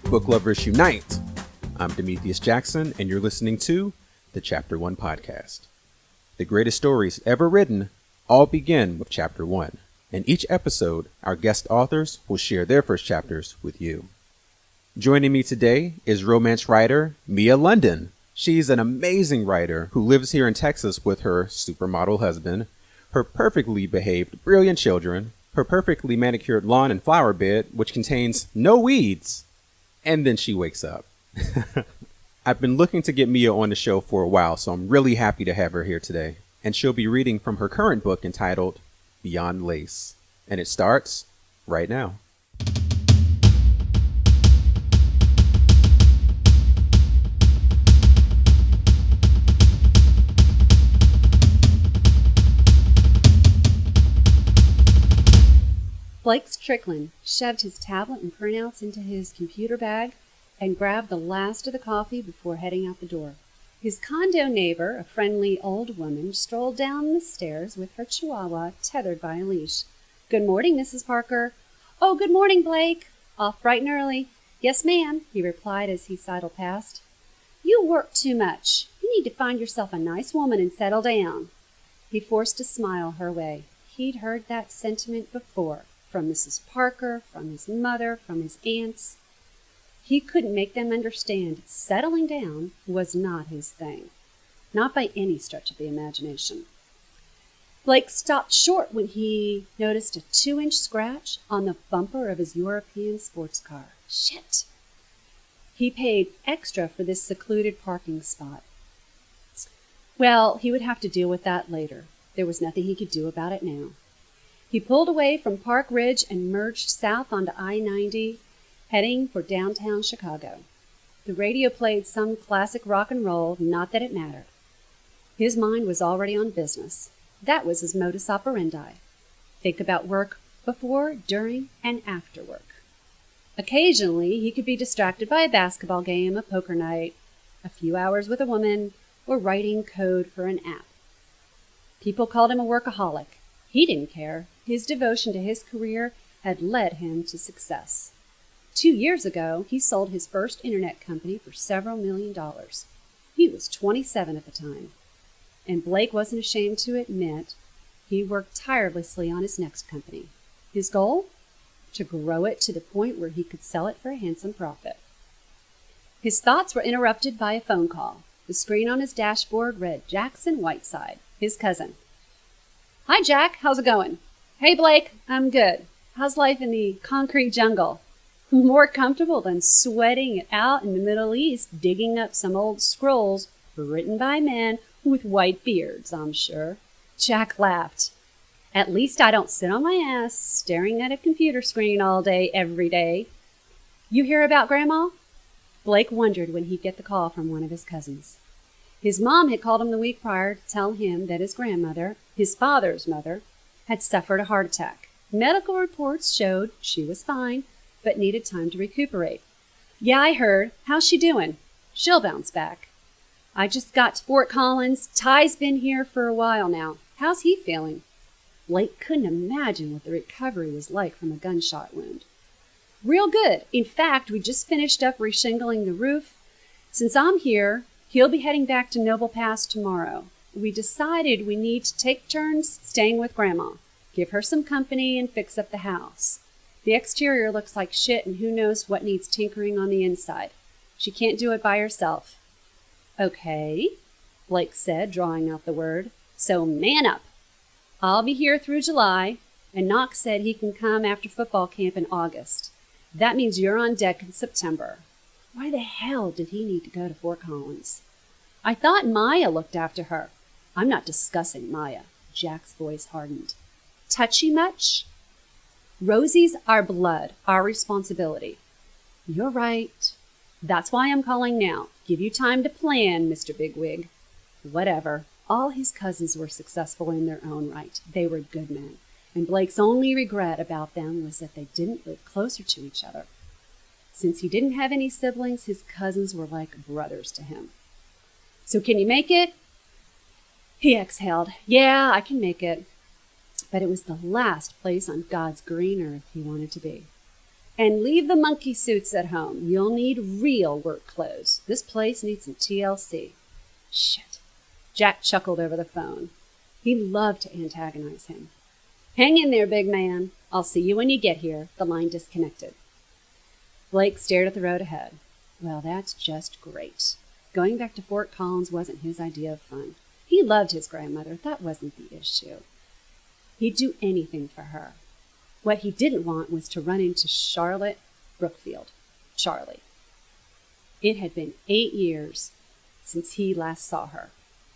Book Lovers Unite. I'm Demethius Jackson, and you're listening to the Chapter 1 podcast. The greatest stories ever written all begin with Chapter 1. In each episode, our guest authors will share their first chapters with you. Joining me today is romance writer Mia London. She's an amazing writer who lives here in Texas with her supermodel husband, her perfectly behaved, brilliant children, her perfectly manicured lawn and flower bed, which contains no weeds. And then she wakes up. I've been looking to get Mia on the show for a while, so I'm really happy to have her here today. And she'll be reading from her current book entitled Beyond Lace. And it starts right now. Blake Strickland shoved his tablet and printouts into his computer bag and grabbed the last of the coffee before heading out the door. His condo neighbor, a friendly old woman, strolled down the stairs with her chihuahua tethered by a leash. "Good morning, Mrs. Parker." "Oh, good morning, Blake. Off bright and early." "Yes, ma'am," he replied as he sidled past. "You work too much. You need to find yourself a nice woman and settle down." He forced a smile her way. He'd heard that sentiment before. From Mrs. Parker, from his mother, from his aunts. He couldn't make them understand settling down was not his thing. Not by any stretch of the imagination. Blake stopped short when he noticed a 2-inch scratch on the bumper of his European sports car. Shit! He paid extra for this secluded parking spot. Well, he would have to deal with that later. There was nothing he could do about it now. He pulled away from Park Ridge and merged south onto I-90, heading for downtown Chicago. The radio played some classic rock and roll, not that it mattered. His mind was already on business. That was his modus operandi. Think about work before, during, and after work. Occasionally, he could be distracted by a basketball game, a poker night, a few hours with a woman, or writing code for an app. People called him a workaholic. He didn't care. His devotion to his career had led him to success. 2 years ago, he sold his first internet company for several $1,000,000. He was 27 at the time. And Blake wasn't ashamed to admit he worked tirelessly on his next company. His goal? To grow it to the point where he could sell it for a handsome profit. His thoughts were interrupted by a phone call. The screen on his dashboard read Jackson Whiteside, his cousin. "Hi, Jack. How's it going?" "Hey, Blake. I'm good. How's life in the concrete jungle?" "More comfortable than sweating it out in the Middle East, digging up some old scrolls written by men with white beards, I'm sure." Jack laughed. "At least I don't sit on my ass staring at a computer screen all day, every day. You hear about Grandma?" Blake wondered when he'd get the call from one of his cousins. His mom had called him the week prior to tell him that his grandmother, his father's mother, had suffered a heart attack. Medical reports showed she was fine, but needed time to recuperate. "Yeah, I heard. How's she doing?" "She'll bounce back." "I just got to Fort Collins. Ty's been here for a while now. How's he feeling?" Blake couldn't imagine what the recovery was like from a gunshot wound. "Real good. In fact, we just finished up reshingling the roof. Since I'm here, he'll be heading back to Noble Pass tomorrow. We decided we need to take turns staying with Grandma, give her some company, and fix up the house. The exterior looks like shit, and who knows what needs tinkering on the inside. She can't do it by herself." "Okay," Blake said, drawing out the word. "So man up. I'll be here through July, and Knox said he can come after football camp in August. That means you're on deck in September." Why the hell did he need to go to Fort Collins? "I thought Maya looked after her." "I'm not discussing Maya." Jack's voice hardened. "Touchy much?" "Rosie's our blood, our responsibility." "You're right. That's why I'm calling now. Give you time to plan, Mr. Bigwig." Whatever. All his cousins were successful in their own right. They were good men. And Blake's only regret about them was that they didn't live closer to each other. Since he didn't have any siblings, his cousins were like brothers to him. "So can you make it?" He exhaled. "Yeah, I can make it." But it was the last place on God's green earth he wanted to be. And leave the monkey suits at home. You'll need real work clothes. This place needs some TLC. Shit. Jack chuckled over the phone. He loved to antagonize him. Hang in there, big man. I'll see you when you get here. The line disconnected. Blake stared at the road ahead. Well, that's just great. Going back to Fort Collins wasn't his idea of fun. He loved his grandmother. That wasn't the issue. He'd do anything for her. What he didn't want was to run into Charlotte Brookfield. Charlie. It had been 8 years since he last saw her.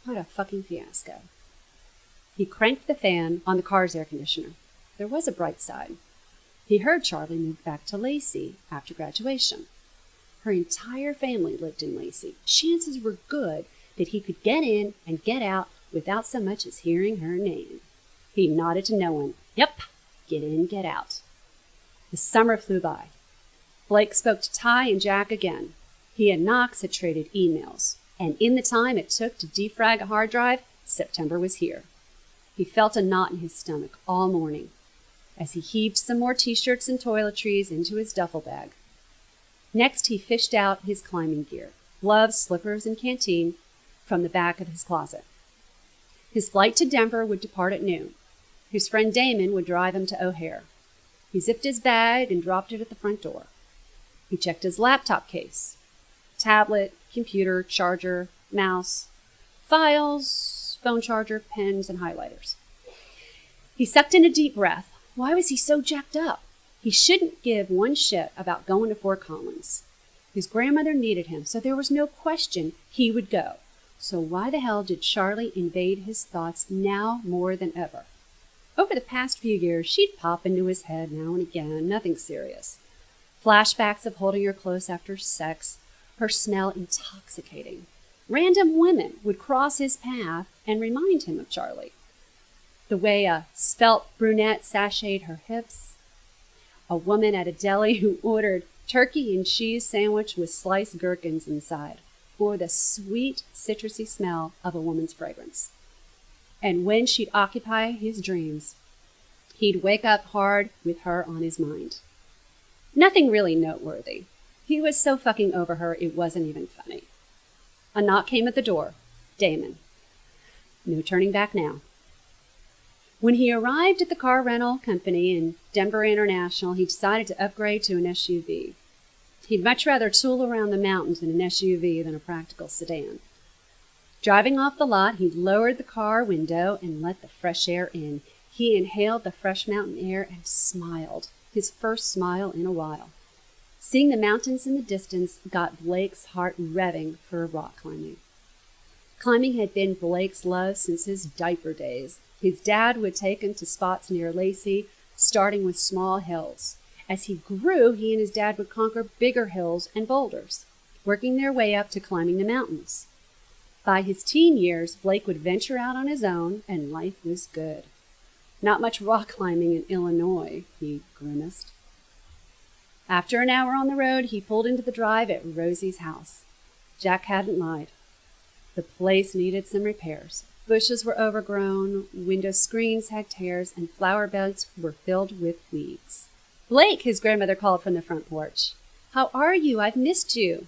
What a fucking fiasco. He cranked the fan on the car's air conditioner. There was a bright side. He heard Charlie move back to Lacey after graduation. Her entire family lived in Lacey. Chances were good that he could get in and get out without so much as hearing her name. He nodded to no one. Yep. Get in, get out. The summer flew by. Blake spoke to Ty and Jack again. He and Knox had traded emails, and in the time it took to defrag a hard drive, September was here. He felt a knot in his stomach all morning as he heaved some more t-shirts and toiletries into his duffel bag. Next, he fished out his climbing gear, gloves, slippers, and canteen from the back of his closet. His flight to Denver would depart at noon. His friend Damon would drive him to O'Hare. He zipped his bag and dropped it at the front door. He checked his laptop case. Tablet, computer, charger, mouse, files, phone charger, pens, and highlighters. He sucked in a deep breath. Why was he so jacked up? He shouldn't give one shit about going to Fort Collins. His grandmother needed him, so there was no question he would go. So why the hell did Charlie invade his thoughts now more than ever? Over the past few years, she'd pop into his head now and again, nothing serious. Flashbacks of holding her close after sex, her smell intoxicating. Random women would cross his path and remind him of Charlie. The way a svelte brunette sashayed her hips. A woman at a deli who ordered turkey and cheese sandwich with sliced gherkins inside. Or the sweet, citrusy smell of a woman's fragrance. And when she'd occupy his dreams, he'd wake up hard with her on his mind. Nothing really noteworthy. He was so fucking over her, it wasn't even funny. A knock came at the door. Damon. No turning back now. When he arrived at the car rental company in Denver International, he decided to upgrade to an SUV. He'd much rather tool around the mountains in an SUV than a practical sedan. Driving off the lot, he lowered the car window and let the fresh air in. He inhaled the fresh mountain air and smiled, his first smile in a while. Seeing the mountains in the distance got Blake's heart revving for rock climbing. Climbing had been Blake's love since his diaper days. His dad would take him to spots near Lacey, starting with small hills. As he grew, he and his dad would conquer bigger hills and boulders, working their way up to climbing the mountains. By his teen years, Blake would venture out on his own, and life was good. Not much rock climbing in Illinois, he grimaced. After an hour on the road, he pulled into the drive at Rosie's house. Jack hadn't lied. The place needed some repairs. Bushes were overgrown, window screens had tears, and flower beds were filled with weeds. Blake, his grandmother called from the front porch. How are you? I've missed you.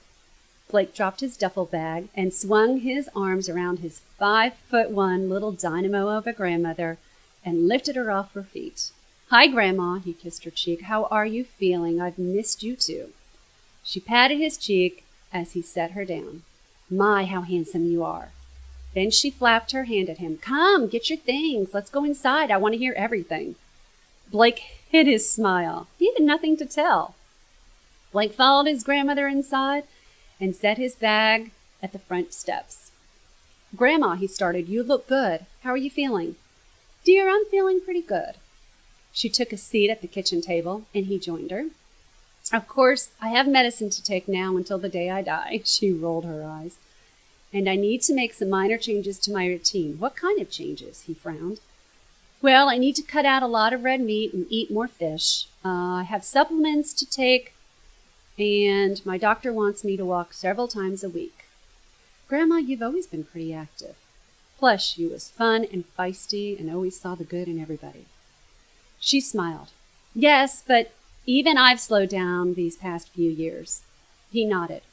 Blake dropped his duffel bag and swung his arms around his 5'1" little dynamo of a grandmother and lifted her off her feet. Hi, Grandma, he kissed her cheek. How are you feeling? I've missed you too. She patted his cheek as he set her down. My, how handsome you are. Then she flapped her hand at him. Come, get your things. Let's go inside. I want to hear everything. Blake hid his smile. He had nothing to tell. Blake followed his grandmother inside and set his bag at the front steps. Grandma, he started, you look good. How are you feeling? Dear, I'm feeling pretty good. She took a seat at the kitchen table, and he joined her. Of course, I have medicine to take now until the day I die, she rolled her eyes. And I need to make some minor changes to my routine. What kind of changes? He frowned. Well, I need to cut out a lot of red meat and eat more fish. I have supplements to take, and my doctor wants me to walk several times a week. Grandma, you've always been pretty active. Plus, you was fun and feisty and always saw the good in everybody. She smiled. Yes, but Even I've slowed down these past few years. He nodded.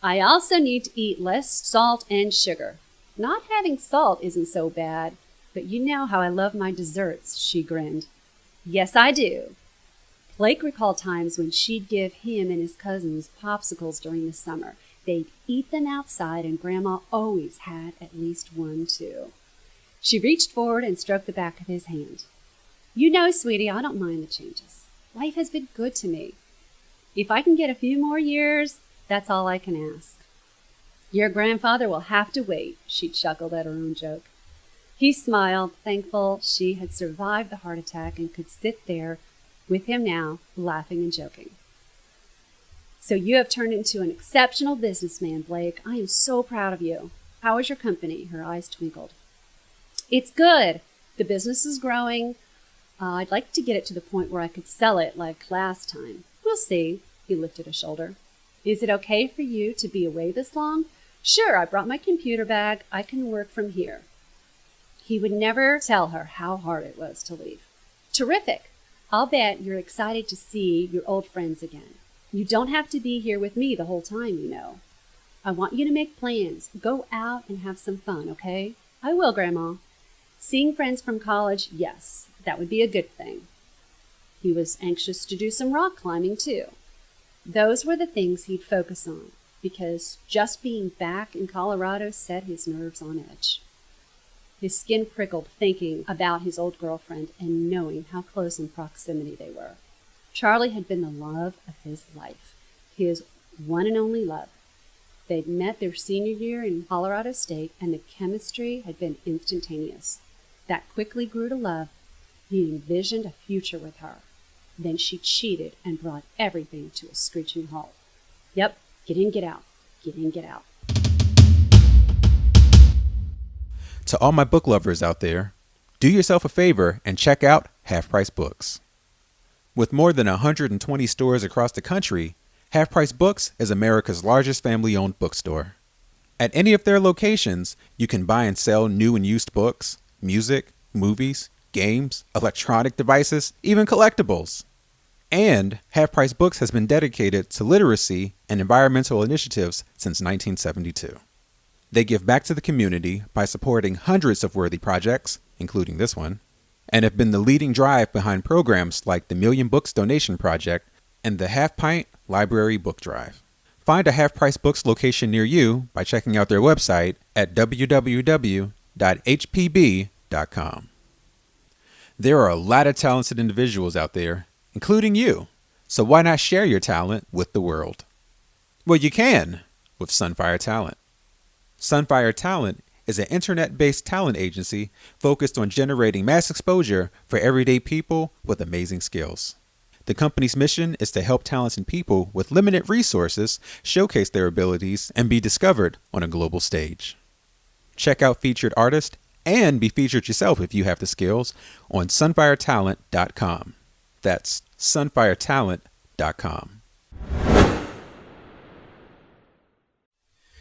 I also need to eat less salt and sugar. Not having salt isn't so bad, but you know how I love my desserts, she grinned. Yes, I do. Blake recalled times when she'd give him and his cousins popsicles during the summer. They'd eat them outside, and Grandma always had at least one, too. She reached forward and stroked the back of his hand. You know, sweetie, I don't mind the changes. Life has been good to me. If I can get a few more years, that's all I can ask. Your grandfather will have to wait, she chuckled at her own joke. He smiled, thankful she had survived the heart attack and could sit there with him now, laughing and joking. So you have turned into an exceptional businessman, Blake. I am so proud of you. How is your company? Her eyes twinkled. It's good. The business is growing. I'd like to get it to the point where I could sell it like last time. We'll see. He lifted a shoulder. Is it okay for you to be away this long? Sure, I brought my computer bag. I can work from here. He would never tell her how hard it was to leave. Terrific. I'll bet you're excited to see your old friends again. You don't have to be here with me the whole time, you know. I want you to make plans. Go out and have some fun, okay? I will, Grandma. Seeing friends from college, yes, that would be a good thing. He was anxious to do some rock climbing, too. Those were the things he'd focus on, because just being back in Colorado set his nerves on edge. His skin prickled thinking about his old girlfriend and knowing how close in proximity they were. Charlie had been the love of his life, his one and only love. They'd met their senior year in Colorado State, and the chemistry had been instantaneous. That quickly grew to love. He envisioned a future with her. Then she cheated and brought everything to a screeching halt. Yep, get in, get out. Get in, get out. To all my book lovers out there, do yourself a favor and check out Half Price Books. With more than 120 stores across the country, Half Price Books is America's largest family-owned bookstore. At any of their locations, you can buy and sell new and used books, music, movies, games, electronic devices, even collectibles. And Half Price Books has been dedicated to literacy and environmental initiatives since 1972. They give back to the community by supporting hundreds of worthy projects, including this one, and have been the leading drive behind programs like the Million Books Donation Project and the Half Pint Library Book Drive. Find a Half Price Books location near you by checking out their website at www.hpb.com. There are a lot of talented individuals out there, including you, so why not share your talent with the world? Well, you can with Sunfire Talent. Sunfire Talent is an internet-based talent agency focused on generating mass exposure for everyday people with amazing skills. The company's mission is to help talented people with limited resources showcase their abilities and be discovered on a global stage. Check out featured artists and be featured yourself if you have the skills on sunfiretalent.com. That's sunfiretalent.com.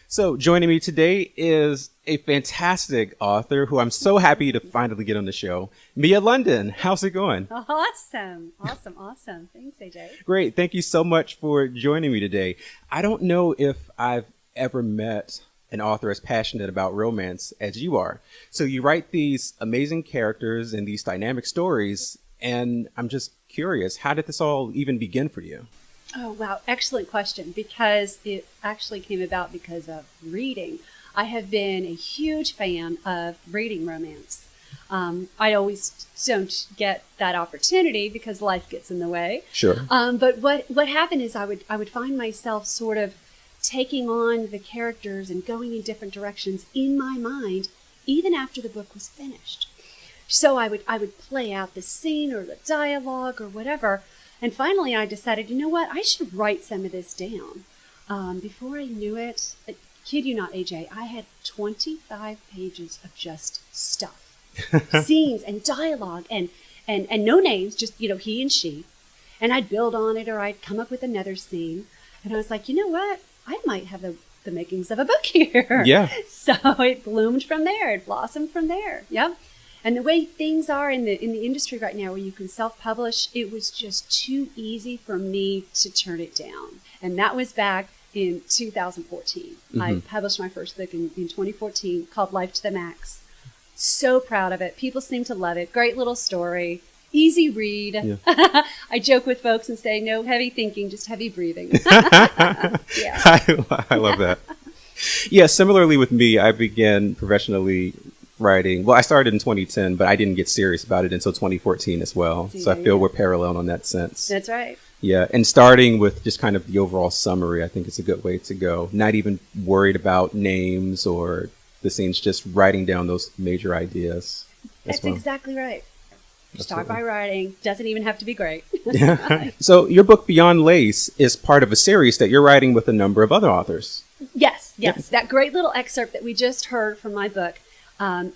So joining me today is a fantastic author who I'm so happy to finally get on the show, Mia London. How's it going? Awesome. Thanks, AJ. Great. Thank you so much for joining me today. I don't know if I've ever met an author as passionate about romance as you are. So you write these amazing characters and these dynamic stories, and I'm just curious, how did this all even begin for you? Oh, wow. Excellent question, because it actually came about because of reading. I have been a huge fan of reading romance. I always don't get that opportunity because life gets in the way. Sure. But what happened is I would find myself sort of taking on the characters and going in different directions in my mind, even after the book was finished. So I would play out the scene or the dialogue or whatever. And finally, I decided, you know what? I should write some of this down. Before I knew it, kid you not, AJ, I had 25 pages of just stuff, scenes and dialogue and no names, just, he and she. And I'd build on it, or I'd come up with another scene. And I was like, you know what? I might have the makings of a book here. Yeah. So it bloomed from there. It blossomed from there. Yep. And the way things are in the industry right now where you can self-publish, it was just too easy for me to turn it down. And that was back in 2014. I published my first book in 2014 called Life to the Max. So proud of it. People seem to love it. Great little story. Easy read. Yeah. I joke with folks and say, no heavy thinking, just heavy breathing. Yeah. I love that. Yeah, similarly with me, I began professionally writing. Well, I started in 2010, but I didn't get serious about it until 2014 as well. So I feel we're parallel in that sense. That's right. Yeah, and starting with just kind of the overall summary, I think it's a good way to go. Not even worried about names or the scenes, just writing down those major ideas. That's exactly right. Start by writing. Doesn't even have to be great. So your book, Beyond Lace, is part of a series that you're writing with a number of other authors. Yes. That great little excerpt that we just heard from my book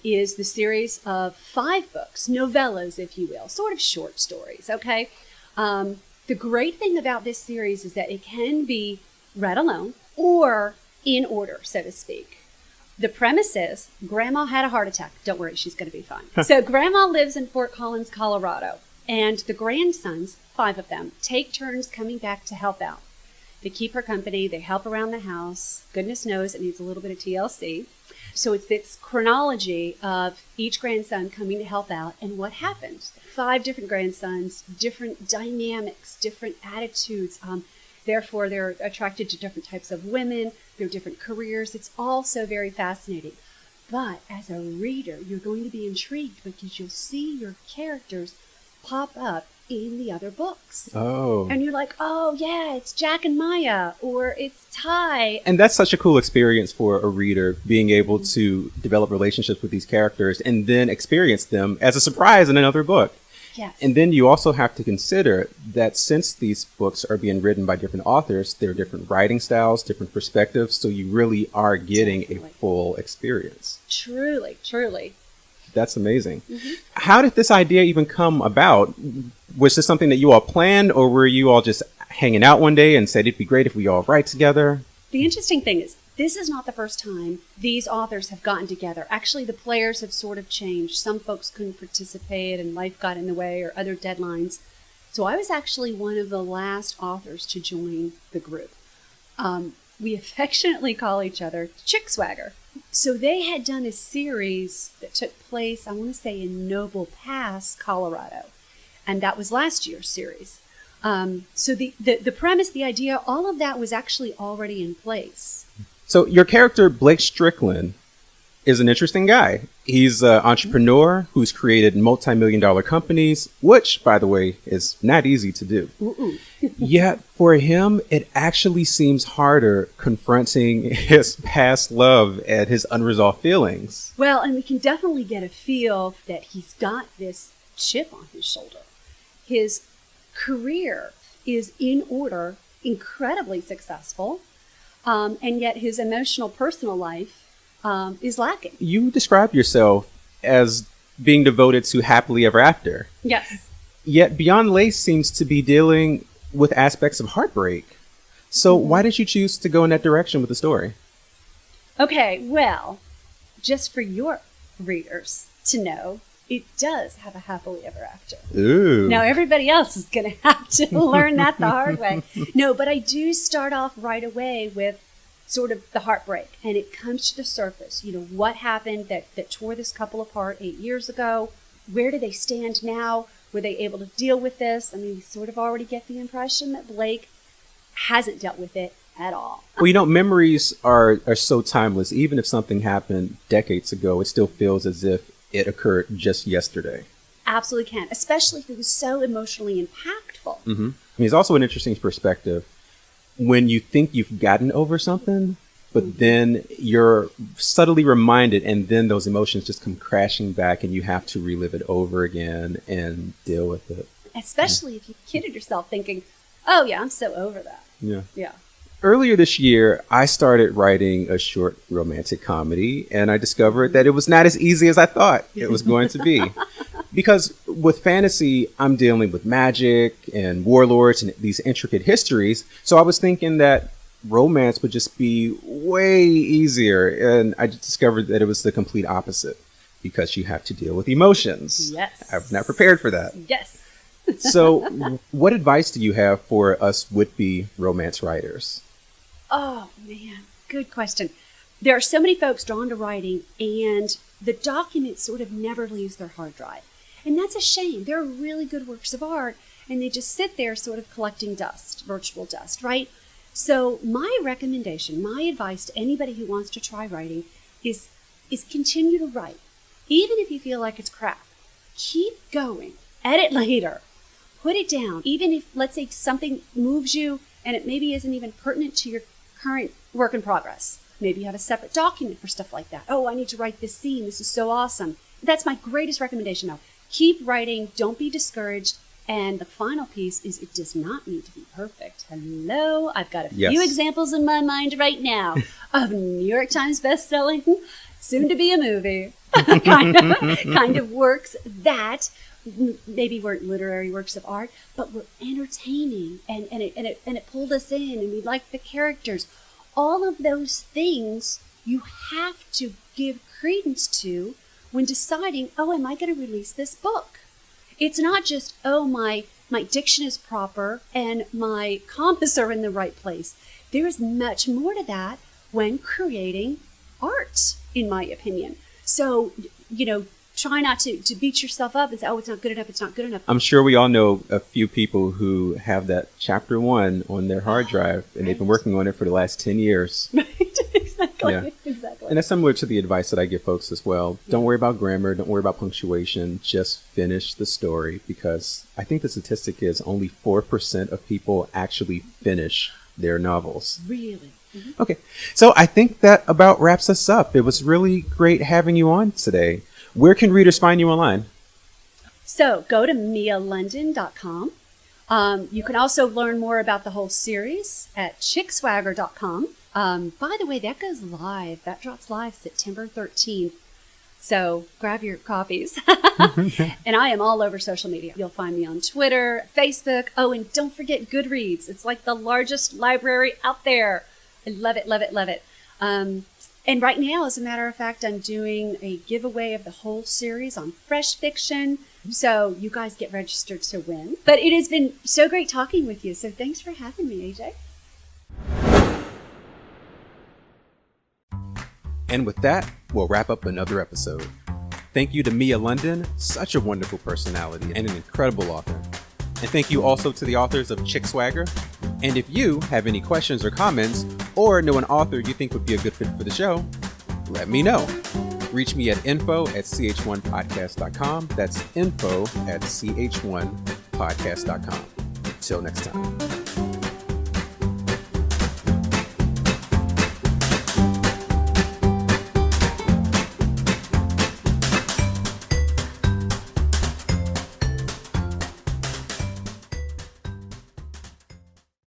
is the series of 5 books, novellas, if you will, sort of short stories, okay? The great thing about this series is that it can be read alone or in order, so to speak. The premise is Grandma had a heart attack. Don't worry, she's going to be fine. So Grandma lives in Fort Collins, Colorado, and the grandsons, 5 of them, take turns coming back to help out. They keep her company. They help around the house. Goodness knows it needs a little bit of TLC. So it's this chronology of each grandson coming to help out and what happened. 5 different grandsons, different dynamics, different attitudes. Therefore, they're attracted to different types of women, their different careers. It's all so very fascinating. But as a reader, you're going to be intrigued because you'll see your characters pop up in the other books. Oh. And you're like, oh, yeah, it's Jack and Maya, or it's Ty. And that's such a cool experience for a reader, being able to develop relationships with these characters and then experience them as a surprise in another book. Yes. And then you also have to consider that since these books are being written by different authors, there are different writing styles, different perspectives, so you really are getting a full experience. Truly, truly. That's amazing. How did this idea even come about? Was this something that you all planned, or were you all just hanging out one day and said it'd be great if we all write together? The interesting thing is, this is not the first time these authors have gotten together. Actually, the players have sort of changed. Some folks couldn't participate and life got in the way or other deadlines. So I was actually one of the last authors to join the group. We affectionately call each other Chick Swagger. So they had done a series that took place, I want to say, in Noble Pass, Colorado. And that was last year's series. So the premise, the idea, all of that was actually already in place. So your character, Blake Strickland, is an interesting guy. He's an entrepreneur who's created multi-million-dollar companies, which, by the way, is not easy to do. Yet for him, it actually seems harder confronting his past love and his unresolved feelings. Well, and we can definitely get a feel that he's got this chip on his shoulder. His career is in order, incredibly successful, and yet his emotional personal life is lacking. You describe yourself as being devoted to happily ever after. Yes. Yet Beyond Lace seems to be dealing with aspects of heartbreak. So why did you choose to go in that direction with the story? Okay, well, just for your readers to know, it does have a happily ever after. Ooh. Now, everybody else is going to have to learn that the hard way. No, but I do start off right away with sort of the heartbreak, and it comes to the surface. You know, what happened that tore this couple apart 8 years ago? Where do they stand now? Were they able to deal with this? I mean, we sort of already get the impression that Blake hasn't dealt with it at all. Well, you know, memories are so timeless. Even if something happened decades ago, it still feels as if it occurred just yesterday. Absolutely can, especially if it was so emotionally impactful. I mean, it's also an interesting perspective when you think you've gotten over something, but then you're subtly reminded, and then those emotions just come crashing back and you have to relive it over again and deal with it. Especially if you kidded yourself thinking, oh yeah, I'm so over that. Yeah. Earlier this year, I started writing a short romantic comedy, and I discovered that it was not as easy as I thought it was going to be. Because with fantasy, I'm dealing with magic and warlords and these intricate histories. So I was thinking that romance would just be way easier, and I just discovered that it was the complete opposite. because you have to deal with emotions. Yes. I'm not prepared for that. Yes. So what advice do you have for us would-be romance writers? Oh, man. Good question. There are so many folks drawn to writing, and the document sort of never leaves their hard drive. And that's a shame. They're really good works of art, and they just sit there sort of collecting dust, virtual dust, right? So my recommendation, my advice to anybody who wants to try writing is continue to write. Even if you feel like it's crap, keep going. Edit later. Put it down. Even if, let's say, something moves you and it maybe isn't even pertinent to your current work in progress. Maybe you have a separate document for stuff like that. Oh, I need to write this scene. This is so awesome. That's my greatest recommendation now. Keep writing. Don't be discouraged. And the final piece is it does not need to be perfect. Hello? I've got a few examples in my mind right now of New York Times best-selling, soon to be a movie, kind of works that maybe weren't literary works of art, but were entertaining and it pulled us in and we liked the characters. All of those things you have to give credence to when deciding, oh, am I going to release this book? It's not just, oh, my diction is proper and my commas are in the right place. There is much more to that when creating art, in my opinion. So, try not to beat yourself up and say, oh, it's not good enough, it's not good enough. I'm sure we all know a few people who have that chapter 1 on their hard drive, and they've been working on it for the last 10 years. Right, exactly. Yeah. Exactly. And that's similar to the advice that I give folks as well. Don't worry about grammar, don't worry about punctuation, just finish the story, because I think the statistic is only 4% of people actually finish their novels. Really? Mm-hmm. Okay, so I think that about wraps us up. It was really great having you on today. Where can readers find you online? So go to mialondon.com. You can also learn more about the whole series at chickswagger.com. By the way, that goes live. That drops live September 13th. So grab your copies. And I am all over social media. You'll find me on Twitter, Facebook. Oh, and don't forget Goodreads. It's like the largest library out there. I love it, love it, love it. And right now, as a matter of fact, I'm doing a giveaway of the whole series on fresh fiction. So you guys get registered to win. But it has been so great talking with you. So thanks for having me, AJ. And with that, we'll wrap up another episode. Thank you to Mia London, such a wonderful personality and an incredible author. And thank you also to the authors of Chick Swagger. And if you have any questions or comments, or know an author you think would be a good fit for the show, let me know. Reach me at info@ch1podcast.com. That's info@ch1podcast.com. Till next time.